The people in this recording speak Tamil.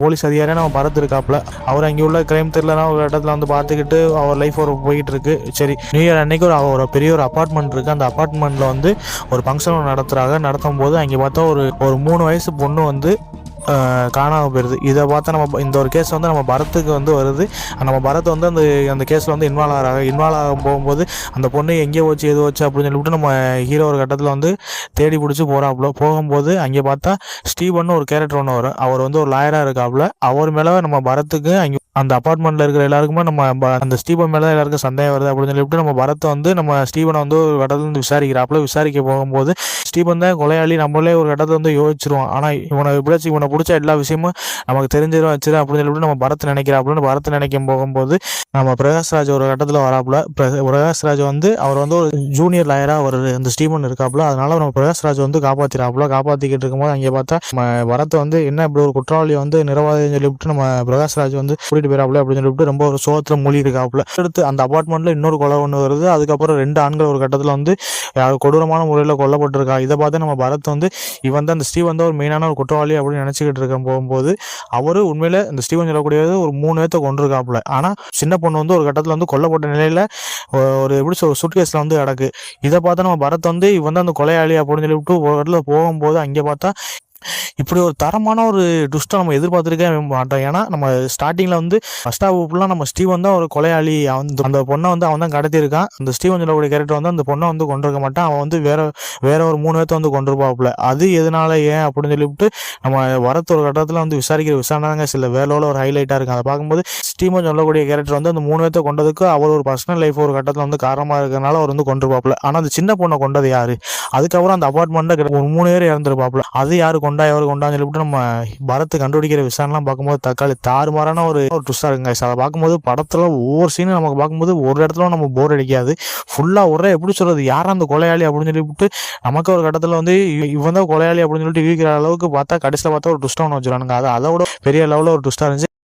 போலீஸ் அதிகாரியாக நம்ம பரத் இருக்காப்புல. அவர் அங்கே உள்ள கிரைம் த்ரில்லராக ஒரு இடத்துல வந்து பார்த்துக்கிட்டு அவர் லைஃப் ஒரு போயிட்டு இருக்கு. சரி, நியூ இயர் அன்னைக்கு ஒரு பெரிய ஒரு அப்பார்ட்மெண்ட் இருக்குது. அந்த அப்பார்ட்மெண்ட்டில் வந்து ஒரு ஃபங்க்ஷன் நடத்தும் போது அங்கே பார்த்தா ஒரு 3 வயசு பொண்ணு வந்து காணாமல் போயிடுது. இதை பார்த்தா நம்ம இந்த ஒரு கேஸ் வந்து நம்ம பரத்துக்கு வந்து வருது. நம்ம பரத் வந்து அந்த கேஸில் வந்து இன்வால்வ் ஆக போகும்போது அந்த பொண்ணு எங்கே வச்சு எது வச்சு அப்படின்னு சொல்லிவிட்டு நம்ம ஹீரோ ஒரு கட்டத்தில் வந்து தேடி பிடிச்சி போகும்போது அங்கே பார்த்தா ஸ்டீவன் ஒரு கேரக்டர் ஒன்று வரும். அவர் வந்து ஒரு லாயராக இருக்காப்புல. அவர் மேலே நம்ம பரத்துக்கு அங்கே அந்த அப்பார்ட்மெண்ட்டில் இருக்கிற எல்லாருக்குமே நம்ம அந்த ஸ்டீவன் மேலே எல்லாருக்கும் சந்தேகம் வருது அப்படின்னு சொல்லிவிட்டு நம்ம பரத்தை வந்து நம்ம ஸ்டீவனை வந்து ஒரு கட்டத்தில் வந்து விசாரிக்க போகும்போது ஸ்டீவன் தான் கொலையாளி நம்மளே ஒரு கட்டத்தில் வந்து யோசிச்சிருவோம். ஆனால் இவனை பிடிச்ச எல்லா விஷயமும் நமக்கு தெரிஞ்சிடும் வச்சிடும் அப்படின்னு சொல்லிட்டு நம்ம பரத்தை நினைக்கும் போகும்போது நம்ம பிரகாஷ்ராஜ் ஒரு கட்டத்தில் வராப்புல. பிரகாஷ்ராஜ் வந்து அவர் வந்து ஒரு ஜூனியர் லாயராக ஒரு அந்த ஸ்டீவன் இருக்காப்புல. அதனால நம்ம பிரகாஷ்ராஜ் வந்து காப்பாற்றிக்கிட்டு இருக்கும்போது அங்கே பார்த்தா நம்ம பரத்தை வந்து என்ன இப்படி ஒரு குற்றவாளியை வந்து நிரவாதின்னு சொல்லிவிட்டு நம்ம பிரகாஷ்ராஜ் வந்து கூட்டிட்டு போயிடாப்புல அப்படின்னு சொல்லிட்டு ரொம்ப ஒரு சோகத்தில் மூழ்கி இருக்காப்புல. அடுத்து அந்த அபார்ட்மெண்ட்ல இன்னொரு கொலை ஒன்று வருது. அதுக்கப்புறம் 2 ஆண்கள் ஒரு கட்டத்தில் வந்து கொடூரமான முறையில் கொல்லப்பட்டிருக்கா. இதை பார்த்து நம்ம பரத் வந்து இவன் தான் அந்த ஸ்டீவன் தான் ஒரு மெயினான ஒரு குற்றவாளி அப்படின்னு நினச்சிக்கிட்டு இருக்க போகும்போது அவரு உண்மையில இந்த ஸ்டீவன் சொல்லக்கூடியது ஒரு 3 பேர்த்த கொண்டிருக்காப்புல. ஆனால் சின்ன பொண்ணு வந்து ஒரு கட்டத்தில் வந்து கொல்லப்பட்ட நிலையில் ஒரு எப்படி ஒரு சூட்கேஸில் வந்து கிடக்கு. இதை பார்த்தா நம்ம பரத் வந்து இவன் தான் அந்த கொலையாளி அப்படின்னு சொல்லிவிட்டு ஒரு இடத்துல போகும்போது அங்கே பார்த்தா இப்படி ஒரு தரமான ஒரு ட்விஸ்ட்டை நம்ம எதிர்பார்த்துருக்கே மாட்டோம். ஏன்னா நம்ம ஸ்டார்டிங்கில் வந்து ஃபர்ஸ்ட் ஹாஃப் ஃபுல்லாக நம்ம ஸ்டீவன் தான் ஒரு கொலையாளி, அந்த பொண்ணை வந்து அவன் தான் கடத்தியிருக்கான். அந்த ஸ்டீவன் சொல்லக்கூடிய கேரக்டர் வந்து அந்த பொண்ணை வந்து கொண்டிருக்க மாட்டான். அவன் வந்து வேற ஒரு 3 பேர்த்த வந்து கொண்டிருப்பாப்புல. அது எதனால ஏன் அப்படின்னு சொல்லிவிட்டு நம்ம வரத்து ஒரு கட்டத்தில் வந்து விசாரணை சில வேலையில் ஒரு ஹைலைட்டாக இருக்கும். அதை பார்க்கும்போது ஸ்டீவன் சொல்லக்கூடிய கேரக்டர் வந்து அந்த 3 பேர்த்த கொண்டதுக்கு அவர் ஒரு பர்சனல் லைஃப் ஒரு கட்டத்தில் வந்து காரணமாக இருக்கிறதுனால அவர் வந்து கொண்டிருப்பாப்புல. ஆனால் அந்த சின்ன பொண்ணை கொண்டது யாரு? அதுக்கப்புறம் அந்த அபார்ட்மெண்ட்டில் ஒரு 3 பேர் இறந்துருப்பாப்புல. அது யாரு கொண்டான்னு சொல்லிவிட்டு நம்ம பரத்து கண்டுபிடிக்கிற விஷயம்லாம் பார்க்கும்போது தக்காளி தாறுமாறான ஒரு ட்விஸ்டாக இருக்குங்க. அதை பார்க்கும்போது படத்தில் ஒவ்வொரு சீனும் நமக்கு பார்க்கும்போது ஒரு இடத்துல நம்ம போர் அடிக்காது. ஃபுல்லாக ஒரே எப்படி சொல்கிறது யாரும் அந்த கொலையாளி அப்படின்னு சொல்லிவிட்டு நமக்கு ஒரு கட்டத்தில் வந்து இவன் தான் கொலையாளி அப்படின்னு சொல்லிட்டு இருக்கிற அளவுக்கு பார்த்தா கடைசியில் பார்த்தா ஒரு ட்விஸ்ட்டாக ஒன்று வச்சுருவானுங்க. அதோட பெரிய லெவலில் ஒரு ட்விஸ்ட்டாக இருந்துச்சு.